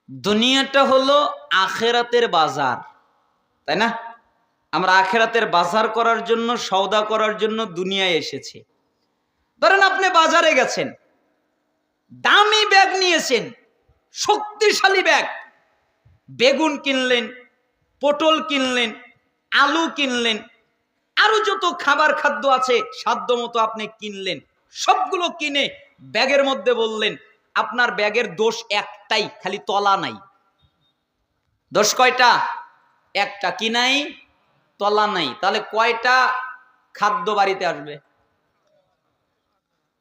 দুনিয়াটা হলো আখেরাতের বাজার, তাই না? আমরা আখেরাতের বাজার করার জন্য, সওদা করার জন্য দুনিয়ায় এসেছি। ধরেন আপনি বাজারে গেছেন, দামি ব্যাগ নিয়েছেন, শক্তিশালী ব্যাগ, বেগুন কিনলেন, পটল কিনলেন, আলু কিনলেন, আরো যত খাবার খাদ্য আছে সাধ্য মতো আপনি কিনলেন। সবগুলো কিনে ব্যাগের মধ্যে বললেন, আপনার ব্যাগের দোষ একটাই, খালি তলা নাই। দোষ কয়টা? একটা, কি নাই? তলা নাই। তাহলে কয়টা খাদ্য বাড়িতে আসবে?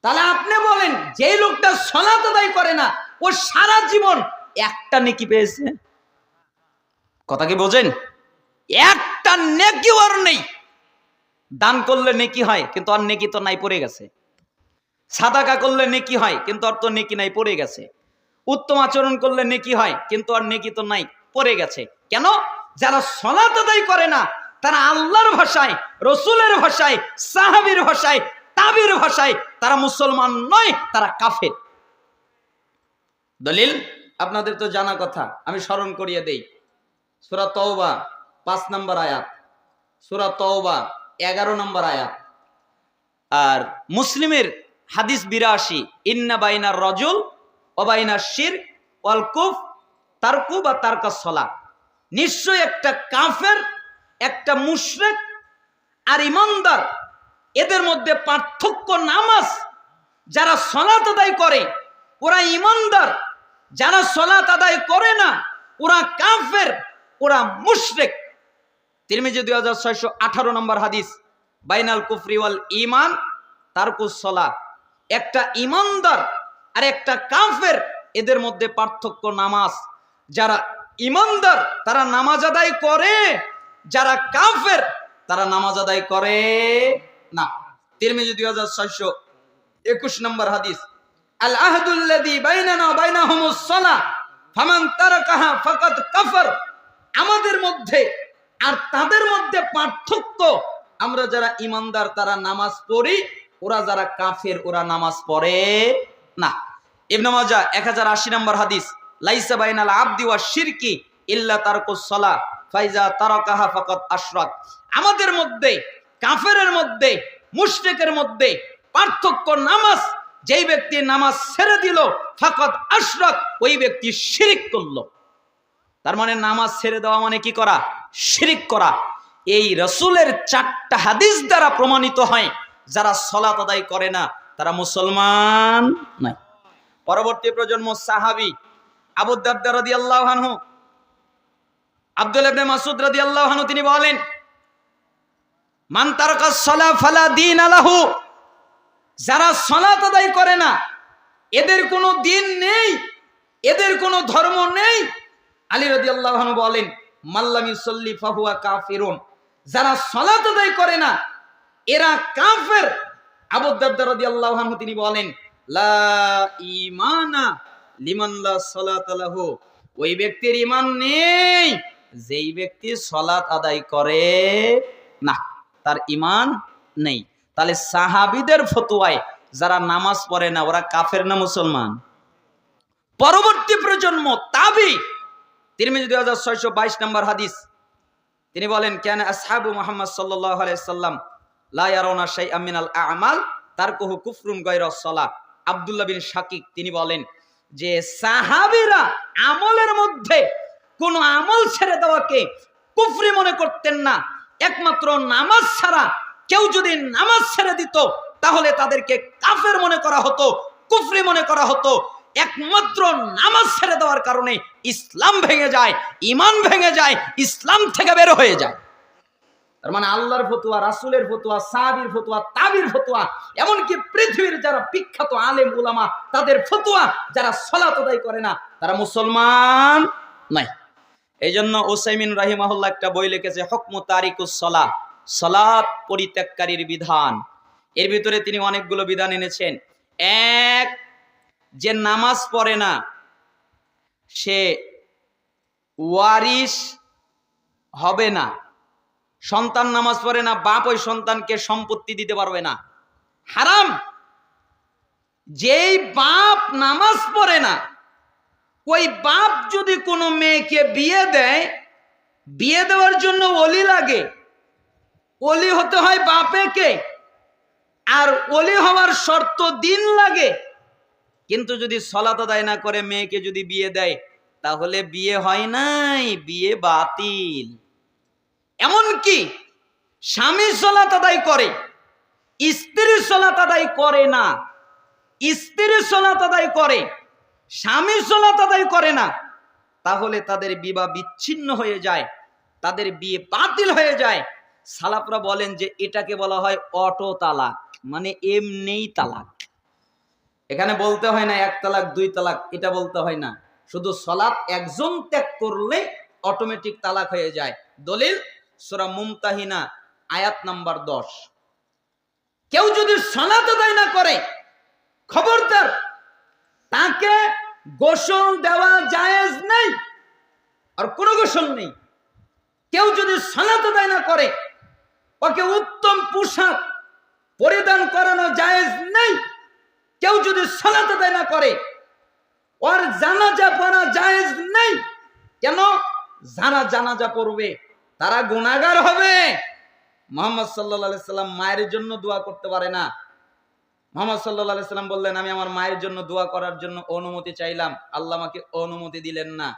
তাহলে আপনি বলেন, যে লোকটা সালাত আদায় করে না, ও সারা জীবন একটা নেকি পেয়েছে? কথা কি বোঝেন? একটা নেকি ওর নেই। দান করলে নেকি হয়, কিন্তু আর নেকি তো নাই, পড়ে গেছে। সাদাকা করলে নেকি হয়, কিন্তু আর তো নেকি নাই, পড়ে গেছে। উত্তম আচরণ করলে নেকি হয়, কিন্তু আর নেকি তো নাই, পড়ে গেছে। কেন? যারা সালাত আদায় করে না, তারা আল্লাহর ভাষায়, রসুলের ভাষায়, সাহাবীর ভাষায়, তাবির ভাষায় তারা মুসলমান নয়, তারা কাফের। দলিল আপনাদের তো জানা কথা, আমি স্মরণ করিয়ে দেই। সূরা তাওবা 5 নম্বর আয়াত, সূরা তাওবা 11 নম্বর আয়াত। আর মুসলিমের হাদিস 82, ইন্না বাইনার রাজুল ওয়া বাইনাশ শিরক ওয়াল কুফর তারকু বা তারকাস সালাত। নিশ্চয় একটা কাফের, একটা মুশরিক আর ঈমানদার, এদের মধ্যে পার্থক্য নামাজ। যারা সালাত আদায় করে ওরা ঈমানদার, যারা সালাত আদায় করে না ওরা কাফের, ওরা মুশরিক। তিরমিজি 2618 নম্বর হাদিস, বাইনাল কুফরি ওয়াল ঈমান তারকুস সালাত। একটা ঈমানদার আর একটা কাফের, এদের মধ্যে পার্থক্য নামাজ। যারা ঈমানদার তারা নামাজ আদায় করে, যারা কাফের তারা নামাজ আদায় করে না। তিরমিজি 2621 নম্বর হাদিস, আল আহদুল্লাযী বাইনানা ওয়া বাইনাহুমুস সালাহ ফামান তারাকাহা ফাকাদ কাফার। আমাদের মধ্যে আর তাদের মধ্যে পার্থক্য, আমরা যারা ঈমানদার তারা নামাজ পড়ি, ওরা যারা কাফের ওরা নামাজ পড়ে না। ইবনে মাজাহ 1080 নম্বর হাদিস, লাইসা বাইনাল আবদি ওয়াশ শিরকি ইল্লা তারকুস সালাহ ফাইজা তারাকাহা ফাকাদ আশরাক। আমাদের মধ্যে, কাফেরের মধ্যে, মুশরিকের মধ্যে পার্থক্য নামাজ। যেই ব্যক্তি নামাজ ছেড়ে দিল ফাকাদ আশরাক, ওই ব্যক্তি শিরক করলো। তার মানে নামাজ ছেড়ে দেওয়া মানে কি করা? শিরক করা। এই রাসূলের 4টা হাদিস দ্বারা প্রমাণিত হয়, যারা সালাত আদায় করে না তারা মুসলমান নয়। পরবর্তী প্রজন্ম সাহাবী আবু দারদা রাদিয়াল্লাহু আনহু, আব্দুল্লাহ ইবনে মাসউদ রাদিয়াল্লাহু আনহু, তিনি বলেন, মান তারাকাস সালাহ ফালা দীন লাহু। যারা সালাত আদায় করে না এদের কোনো দিন নেই, এদের কোনো ধর্ম নেই। আলী রাদিয়াল্লাহু আনহু বলেন, মাল্লাম ইউসাল্লি ফাহুয়া কাফিরুন। যারা সালাত আদায় করে না এরা কাফের। আবু দারদা রাদিয়াল্লাহু আনহু তিনি বলেন, লা ঈমানা লিমান লা সালাত লাহু। ওই ব্যক্তির ঈমান নেই যেই ব্যক্তি সালাত আদায় করে না, তার ঈমান নেই। তাহলে সাহাবীদের ফতোয়ায় যারা নামাজ পড়ে না ওরা কাফের না মুসলমান? পরবর্তী প্রজন্ম তাবি, তিরমিজি 2622 নম্বর হাদিস, তিনি বলেন, কানা আসহাবু মুহাম্মদ সাল্লাল্লাহু আলাইহি সাল্লাম লা ইয়ারাউনা শাইআম মিনাল আ'মাল তারকুহু কুফরুন গায়রাস সালাহ। আব্দুল্লাহ বিন শাকিক তিনি বলেন যে সাহাবীরা আমলের মধ্যে কোন আমল ছেড়ে দেওয়াকে কুফরি মনে করতেন না, একমাত্র নামাজ ছাড়া কেউ যদি নামাজ ছেড়ে দিত তাহলে তাদেরকে কাফের মনে করা হতো, কুফরি মনে করা হতো। একমাত্র নামাজ ছেড়ে দেওয়ার কারণে ইসলাম ভেঙে যায়, ঈমান ভেঙে যায়, ইসলাম থেকে বের হয়ে যায়। তার মানে আল্লাহর ফতোয়া, রাসূলের ফতোয়া, সাহাবীর ফতোয়া, তাবির ফতোয়া, এমনকি পৃথিবীর যারা বিখ্যাত আলেম উলামা তাদের ফতোয়া, যারা সালাত আদায় করে না তারা মুসলমান নয়। এইজন্য উসাইমিন রাহিমাহুল্লাহ একটা বই লিখেছে, হুকমু তারিকুস সালাহ, সালাত পরিত্যাগকারীর বিধান। এর ভিতরে তিনি অনেকগুলো বিধান এনেছেন। এক, যে নামাজ পড়ে না সে ওয়ারিস হবে না। সন্তান নামাজ পড়ে না, বাপ ওই সন্তানকে সম্পত্তি দিতে পারবে না, হারাম। যেই বাপ নামাজ পড়ে না ওই বাপ যদি কোনো মেয়েকে বিয়ে দেয়, বিয়ে দেওয়ার জন্য ওলি লাগে। ওলি হতে হয় বাপেকে, আর ওলি হওয়ার শর্ত দিন লাগে। কিন্তু যদি সলাত আদায় না করে মেয়েকে যদি বিয়ে দেয়, তাহলে বিয়ে হয় নাই, বিয়ে বাতিল। এমনকি স্বামী সলাত আদায় করে, স্ত্রী সলাত আদায় করে না, স্ত্রী সলাত আদায় করে, স্বামী সলাত আদায় করে না, তাহলে তাদের বিবাহ বিচ্ছিন্ন হয়ে যায়, তাদের বিয়ে বাতিল হয়ে যায়। সালাফরা বলেন যে এটাকে বলা হয় অটো তালাক, মানে এমনিই তালাক। এখানে বলতে হয় না 1 তালাক 2 তালাক, এটা বলতে হয় না। শুধু সলাত একজন ত্যাগ করলে অটোমেটিক তালাক হয়ে যায়। দলিল সূরা মুমতাহিনা আয়াত নাম্বার 10। কেউ যদি সলাত আদায় না করে, খবরদার, তাকে গোসল দেওয়া জায়েজ নেই, আর কোনো গোসল নেই। কেউ যদি সালাত আদায় না করে, ওকে উত্তম পোশাক পরিধান করানো জায়েজ নেই। কেউ যদি সালাত আদায় না করে, ওর জানাজা পড়া জায়েজ নেই। কেন? যারা জানাজা পড়বে তারা গুনাহগার হবে। মুহাম্মদ সাল্লাল্লাহু আলাইহি সাল্লাম মায়ের জন্য দোয়া করতে পারে না। মুহাম্মদ সাল্লাল্লাহু আলাইহি সাল্লাম বললেন, আমি আমার মায়ের জন্য দোয়া করার জন্য অনুমতি চাইলাম, আল্লাহ আমাকে অনুমতি দিলেন না।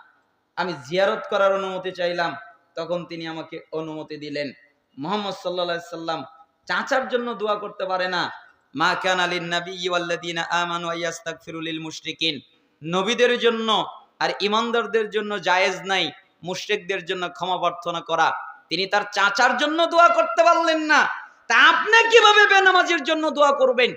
আমি জিয়ারত করার অনুমতি চাইলাম, তখন তিনি আমাকে অনুমতি দিলেন। মুহাম্মদ সাল্লাল্লাহু আলাইহি সাল্লাম চাচার জন্য দোয়া করতে পারে না। মা কানা লিন নাবিয়্যি ওয়াল্লাযীনা আমানু আইয়াস্তাগফিরু লিল মুশরিকিন। নবীদের জন্য আর ঈমানদারদের জন্য জায়েজ নাই মুশরিকদের জন্য ক্ষমা প্রার্থনা করা। তিনি তার চাচার জন্য দোয়া করতে পারলেন না, তা আপনি কিভাবে বেনামাজির জন্য দোয়া করবেন?